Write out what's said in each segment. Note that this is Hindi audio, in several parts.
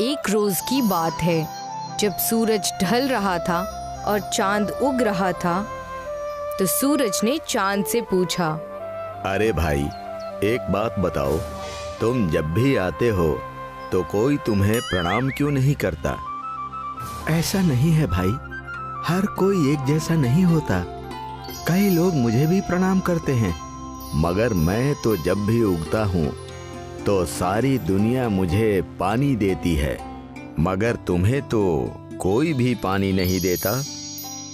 एक रोज की बात है, जब सूरज ढल रहा था और चांद उग रहा था, तो सूरज ने चांद से पूछा, अरे भाई, एक बात बताओ, तुम जब भी आते हो तो कोई तुम्हें प्रणाम क्यों नहीं करता? ऐसा नहीं है भाई, हर कोई एक जैसा नहीं होता। कई लोग मुझे भी प्रणाम करते हैं। मगर मैं तो जब भी उगता हूँ तो सारी दुनिया मुझे पानी देती है, मगर तुम्हें तो कोई भी पानी नहीं देता।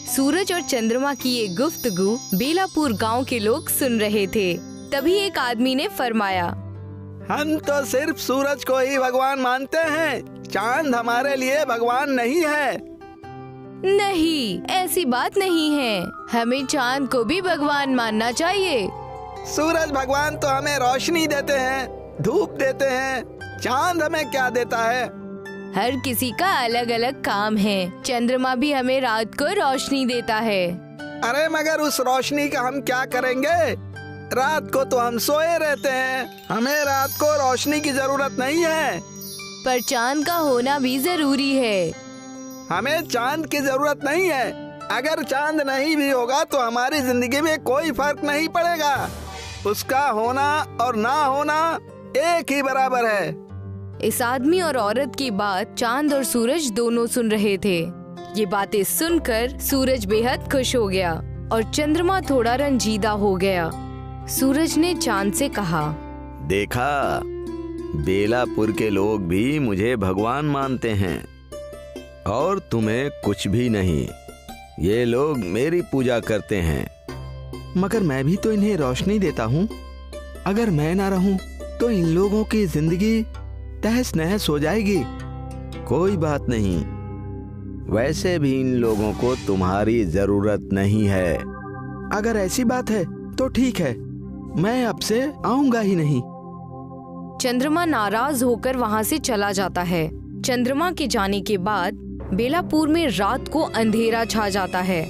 सूरज और चंद्रमा की ये गुफ्तगू बेलापुर गांव के लोग सुन रहे थे। तभी एक आदमी ने फरमाया, हम तो सिर्फ सूरज को ही भगवान मानते हैं, चांद हमारे लिए भगवान नहीं है। नहीं, ऐसी बात नहीं है, हमें चांद को भी भगवान मानना चाहिए। सूरज भगवान तो हमें रोशनी देते हैं, धूप देते हैं, चांद हमें क्या देता है? हर किसी का अलग अलग काम है। चंद्रमा भी हमें रात को रोशनी देता है। अरे मगर उस रोशनी का हम क्या करेंगे? रात को तो हम सोए रहते हैं, हमें रात को रोशनी की जरूरत नहीं है। पर चांद का होना भी जरूरी है। हमें चांद की जरूरत नहीं है। अगर चांद नहीं भी होगा तो हमारी जिंदगी में कोई फर्क नहीं पड़ेगा। उसका होना और ना होना एक ही बराबर है। इस आदमी और औरत की बात चांद और सूरज दोनों सुन रहे थे। ये बातें सुनकर सूरज बेहद खुश हो गया और चंद्रमा थोड़ा रंजीदा हो गया। सूरज ने चांद से कहा, देखा, बेलापुर के लोग भी मुझे भगवान मानते हैं और तुम्हें कुछ भी नहीं। ये लोग मेरी पूजा करते हैं। मगर मैं भी तो इन्हें रोशनी देता हूँ। अगर मैं ना रहूँ तो इन लोगों की जिंदगी तहस नहस हो जाएगी। कोई बात नहीं, वैसे भी इन लोगों को तुम्हारी जरूरत नहीं है। अगर ऐसी बात है तो ठीक है, मैं अब से आऊंगा ही नहीं। चंद्रमा नाराज होकर वहाँ से चला जाता है। चंद्रमा के जाने के बाद बेलापुर में रात को अंधेरा छा जाता है।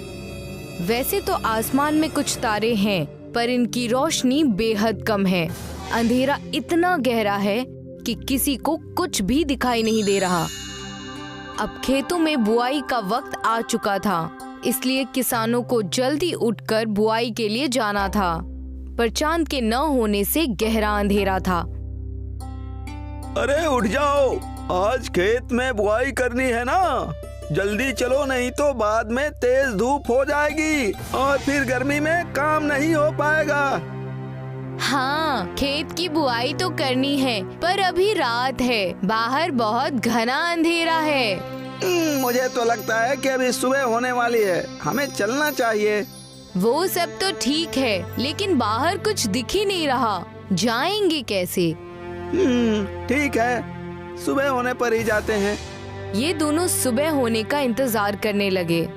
वैसे तो आसमान में कुछ तारे हैं, पर इनकी रोशनी बेहद कम है। अंधेरा इतना गहरा है कि किसी को कुछ भी दिखाई नहीं दे रहा। अब खेतों में बुआई का वक्त आ चुका था, इसलिए किसानों को जल्दी उठकर बुआई के लिए जाना था। पर चांद के न होने से गहरा अंधेरा था। अरे उठ जाओ, आज खेत में बुआई करनी है ना, जल्दी चलो, नहीं तो बाद में तेज धूप हो जाएगी और फिर गर्मी में काम नहीं हो पाएगा। हाँ, खेत की बुआई तो करनी है, पर अभी रात है, बाहर बहुत घना अंधेरा है। मुझे तो लगता है कि अभी सुबह होने वाली है, हमें चलना चाहिए। वो सब तो ठीक है, लेकिन बाहर कुछ दिख ही नहीं रहा, जाएंगे कैसे? ठीक है, सुबह होने पर ही जाते हैं। ये दोनों सुबह होने का इंतजार करने लगे।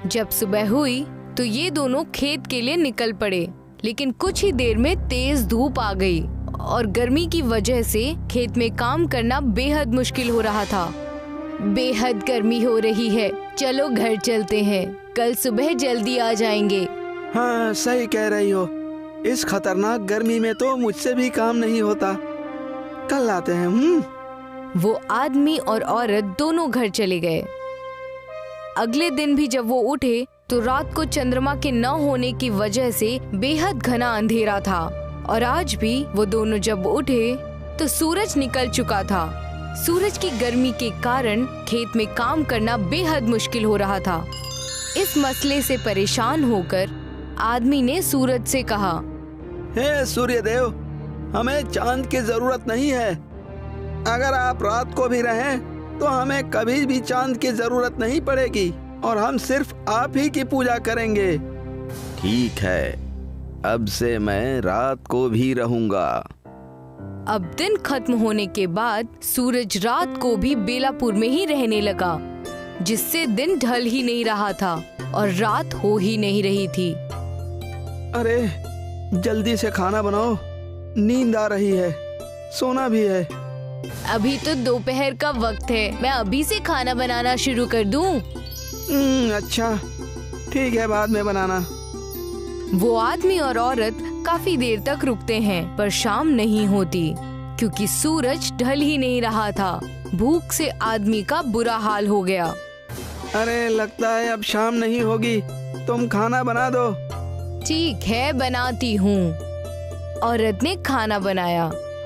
जब सुबह हुई तो ये दोनों खेत के लिए निकल पड़े, लेकिन कुछ ही देर में तेज धूप आ गई और गर्मी की वजह से खेत में काम करना बेहद मुश्किल हो रहा था। बेहद गर्मी हो रही है, चलो घर चलते हैं, कल सुबह जल्दी आ जाएंगे। हाँ, सही कह रही हो, इस खतरनाक गर्मी में तो मुझसे भी काम नहीं होता, कल आते हैं। वो आदमी और औरत दोनों घर चले गए। अगले दिन भी जब वो उठे तो रात को चंद्रमा के न होने की वजह से बेहद घना अंधेरा था, और आज भी वो दोनों जब उठे तो सूरज निकल चुका था। सूरज की गर्मी के कारण खेत में काम करना बेहद मुश्किल हो रहा था। इस मसले से परेशान होकर आदमी ने सूरज से कहा, हे सूर्यदेव, हमें चांद की जरूरत नहीं है। अगर आप रात को भी रहें तो हमें कभी भी चांद की जरूरत नहीं पड़ेगी और हम सिर्फ आप ही की पूजा करेंगे। ठीक है, अब से मैं रात को भी रहूंगा। अब दिन खत्म होने के बाद सूरज रात को भी बेलापुर में ही रहने लगा, जिससे दिन ढल ही नहीं रहा था और रात हो ही नहीं रही थी। अरे जल्दी से खाना बनाओ, नींद आ रही है, सोना भी है। अभी तो दोपहर का वक्त है, मैं अभी से खाना बनाना शुरू कर दूं? अच्छा ठीक है, बाद में बनाना। वो आदमी और औरत काफी देर तक रुकते हैं, पर शाम नहीं होती, क्योंकि सूरज ढल ही नहीं रहा था। भूख से आदमी का बुरा हाल हो गया। अरे लगता है अब शाम नहीं होगी, तुम खाना बना दो। ठीक है, बनाती हूँ। औरत ने खाना बनाया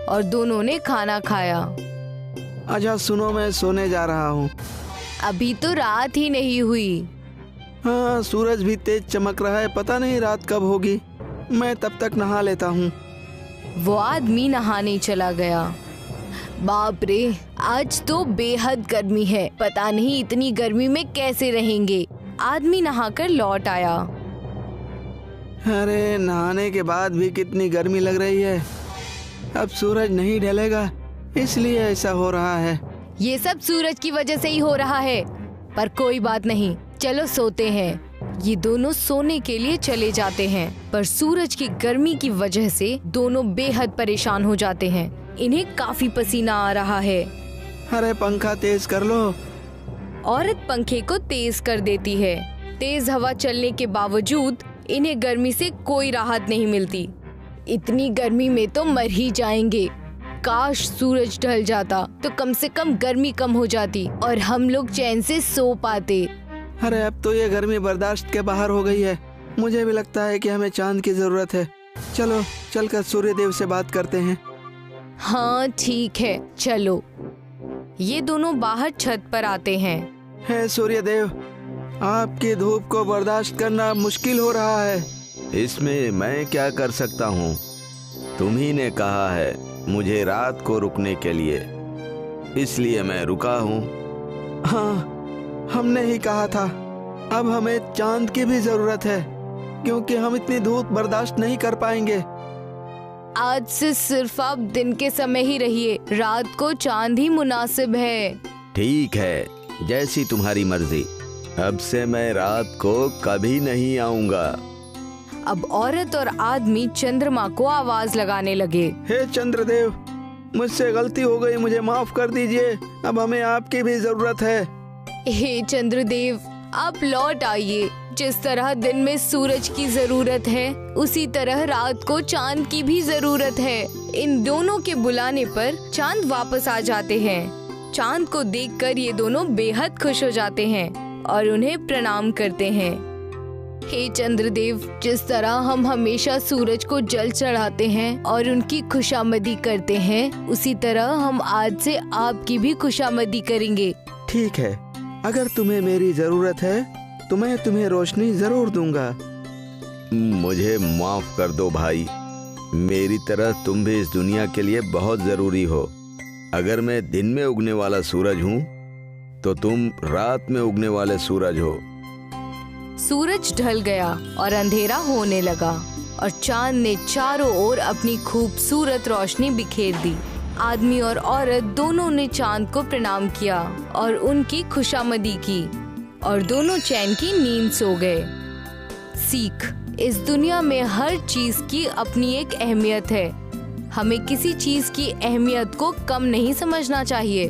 और दोनों ने खाना खाया। अच्छा सुनो, मैं सोने जा रहा हूँ। अभी तो रात ही नहीं हुई। हाँ, सूरज भी तेज चमक रहा है, पता नहीं रात कब होगी। मैं तब तक नहा लेता हूँ। वो आदमी नहाने चला गया। बाप रे, आज तो बेहद गर्मी है, पता नहीं इतनी गर्मी में कैसे रहेंगे। आदमी नहाकर लौट आया। अरे नहाने के बाद भी कितनी गर्मी लग रही है। अब सूरज नहीं ढलेगा, इसलिए ऐसा हो रहा है। ये सब सूरज की वजह से ही हो रहा है, पर कोई बात नहीं, चलो सोते हैं। ये दोनों सोने के लिए चले जाते हैं, पर सूरज की गर्मी की वजह से दोनों बेहद परेशान हो जाते हैं। इन्हें काफी पसीना आ रहा है। अरे पंखा तेज कर लो। औरत पंखे को तेज कर देती है। तेज हवा चलने के बावजूद इन्हें गर्मी से कोई राहत नहीं मिलती। इतनी गर्मी में तो मर ही जाएंगे। काश सूरज ढल जाता तो कम से कम गर्मी कम हो जाती और हम लोग चैन से सो पाते। अरे अब तो ये गर्मी बर्दाश्त के बाहर हो गई है। मुझे भी लगता है कि हमें चांद की जरूरत है। चलो चलकर सूर्य देव से बात करते हैं। हाँ ठीक है, चलो। ये दोनों बाहर छत पर आते हैं। हे सूर्य देव, आपकी धूप को बर्दाश्त करना मुश्किल हो रहा है। इसमें मैं क्या कर सकता हूँ? तुम ही ने कहा है मुझे रात को रुकने के लिए, इसलिए मैं रुका हूँ। हाँ, हमने ही कहा था। अब हमें चांद की भी जरूरत है, क्योंकि हम इतनी धूप बर्दाश्त नहीं कर पाएंगे। आज से सिर्फ आप दिन के समय ही रहिए, रात को चांद ही मुनासिब है। ठीक है, जैसी तुम्हारी मर्जी। अब से मैं रात को कभी नहीं आऊंगा। अब औरत और आदमी चंद्रमा को आवाज लगाने लगे। हे चंद्रदेव, मुझसे गलती हो गई, मुझे माफ कर दीजिए। अब हमें आपकी भी जरूरत है। हे चंद्रदेव, आप लौट आइए। जिस तरह दिन में सूरज की जरूरत है, उसी तरह रात को चांद की भी जरूरत है। इन दोनों के बुलाने पर चांद वापस आ जाते हैं। चांद को देखकर ये दोनों बेहद खुश हो जाते हैं और उन्हें प्रणाम करते हैं। हे चंद्रदेव, जिस तरह हम हमेशा सूरज को जल चढ़ाते हैं और उनकी खुशामदी करते हैं, उसी तरह हम आज से आपकी भी खुशामदी करेंगे। ठीक है, अगर तुम्हें मेरी जरूरत है तो मैं तुम्हें रोशनी जरूर दूंगा। मुझे माफ कर दो भाई, मेरी तरह तुम भी इस दुनिया के लिए बहुत जरूरी हो। अगर मैं दिन में उगने वाला सूरज हूँ तो तुम रात में उगने वाले सूरज हो। सूरज ढल गया और अंधेरा होने लगा और चांद ने चारों ओर अपनी खूबसूरत रोशनी बिखेर दी। आदमी और औरत दोनों ने चांद को प्रणाम किया और उनकी खुशामदी की और दोनों चैन की नींद सो गए। सीख, इस दुनिया में हर चीज की अपनी एक अहमियत है। हमें किसी चीज की अहमियत को कम नहीं समझना चाहिए।